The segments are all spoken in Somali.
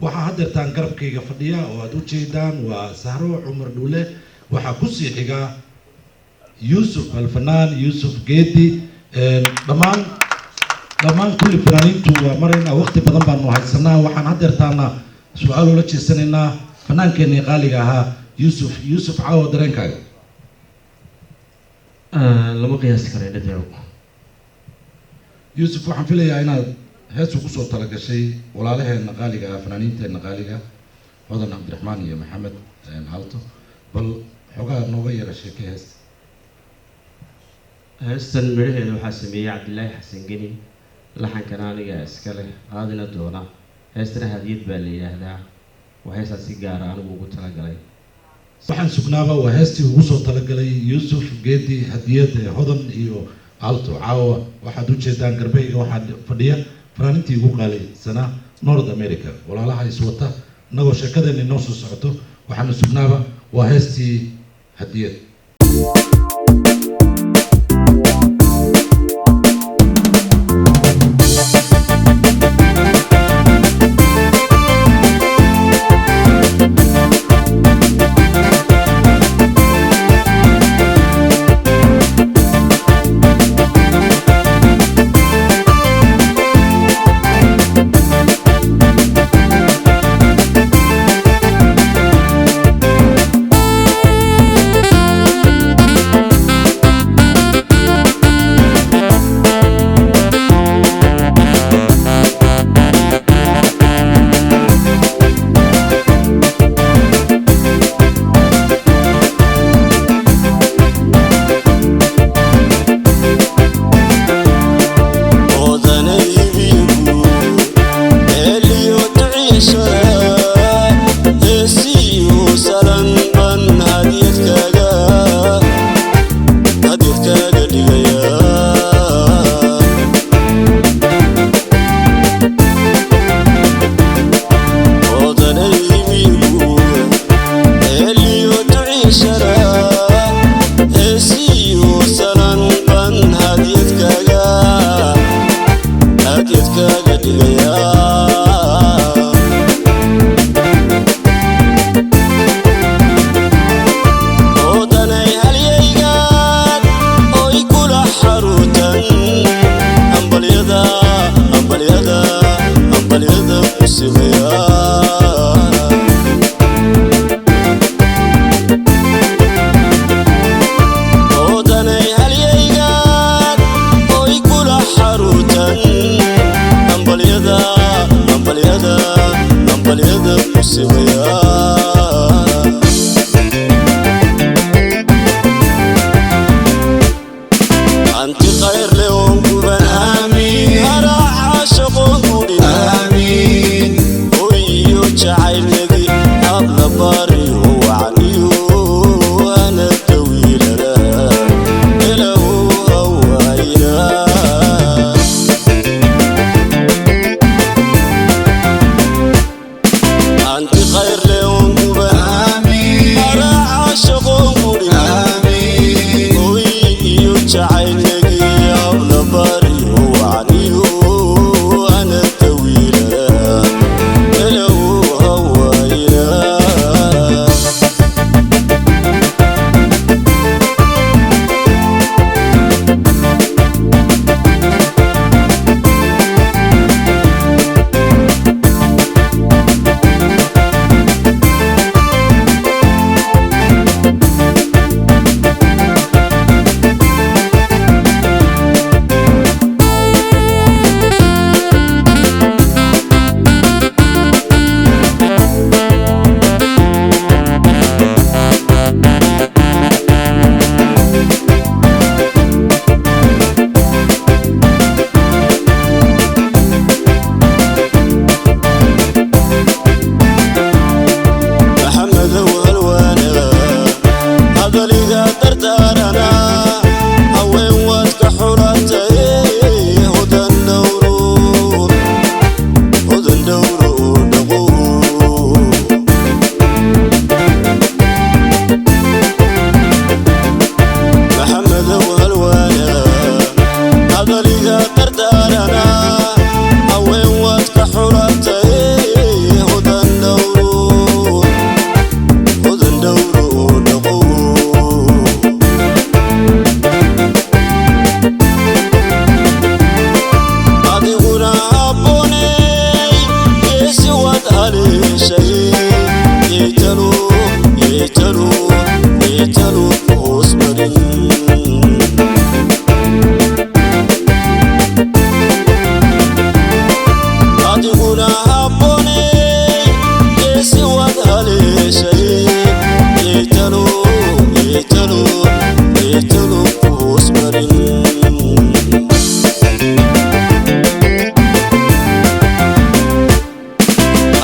waxaa hadeertaan garabkayga fadhiya oo aad u jeedaan waa Sahro Cumar Dhuule waxaa ku sii xiga Yusuf Alfanaan Yusuf Geedi dhammaan kulli fanaaniintu waa marayna waqti badan baanu haysanaa waxaan hadeertaana su'aal ula jeesanaynaa fanaankeenii qaaliga ahaa Yusuf caawa dareenkaaga lama qiyaasi karo dhadheew Yusuf waxaan filayaa inaad heesu ku soo talagashay walaalaheena qaaliga ah fanaaniinteena qaaliga Hodan Cabdiraxmaan iyo Maxamed Halto bal xogaa nooga yara sheekay heestan miraheeda waxaa sameeyay Cabdilaahi Xasan Geni laxankan aniga iska leh aadina doona heestana hadiyad baa la yiraahdaa waa heesaas si gaar ah anigu ugu talagalay waxaan sugnaaba waa heestii ugu soo talagalay Yusuf Geedi hadiyad Hodan iyo Halto caawa waxaad u jeedaan garbeyga waxaad fadhiya fanaaniintii ugu qaalisanaa North America walaalaha iswata nagoo sheekadeena inoo soo socoto waxaan sugnaaba waa heestii hadiyad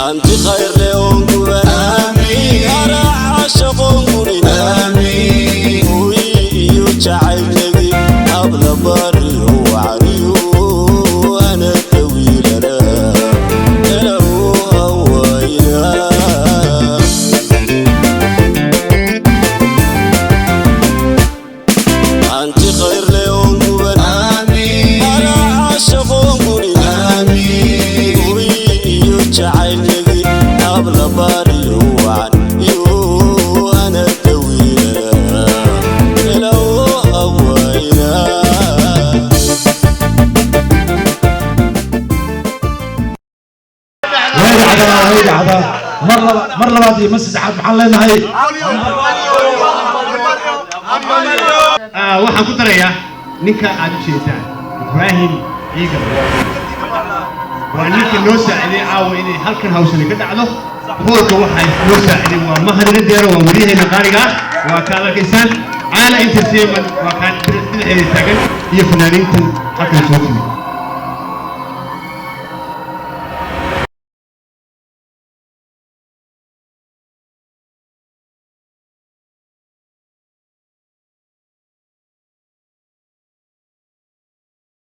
أنت خير لهم آمين أنا عاشق قولي آمين ويجعل لي قبل بري وعريو أنا طويل أنا هوينا أنت خير لهم آمين أنا عاشق قولي آمين ويجعل لي قبل بري وعريو أنا طويل أنا هوينا هيدا عدا مرة بعد مسج عاد محلنا هاي waxaan ku darayaa ninka aad u jeedaan Ibrahim Iiga waa ninka noo saaciday caawa inay halkan hawshan ka dhacdo hoolka waxa noo saaciday waa mahadnaq deero waa wariyaheena qaaliga waa ka arkaysaan caala entertainment waa kan bidixeeda taagan iyo fanaaniintan halkan soo timid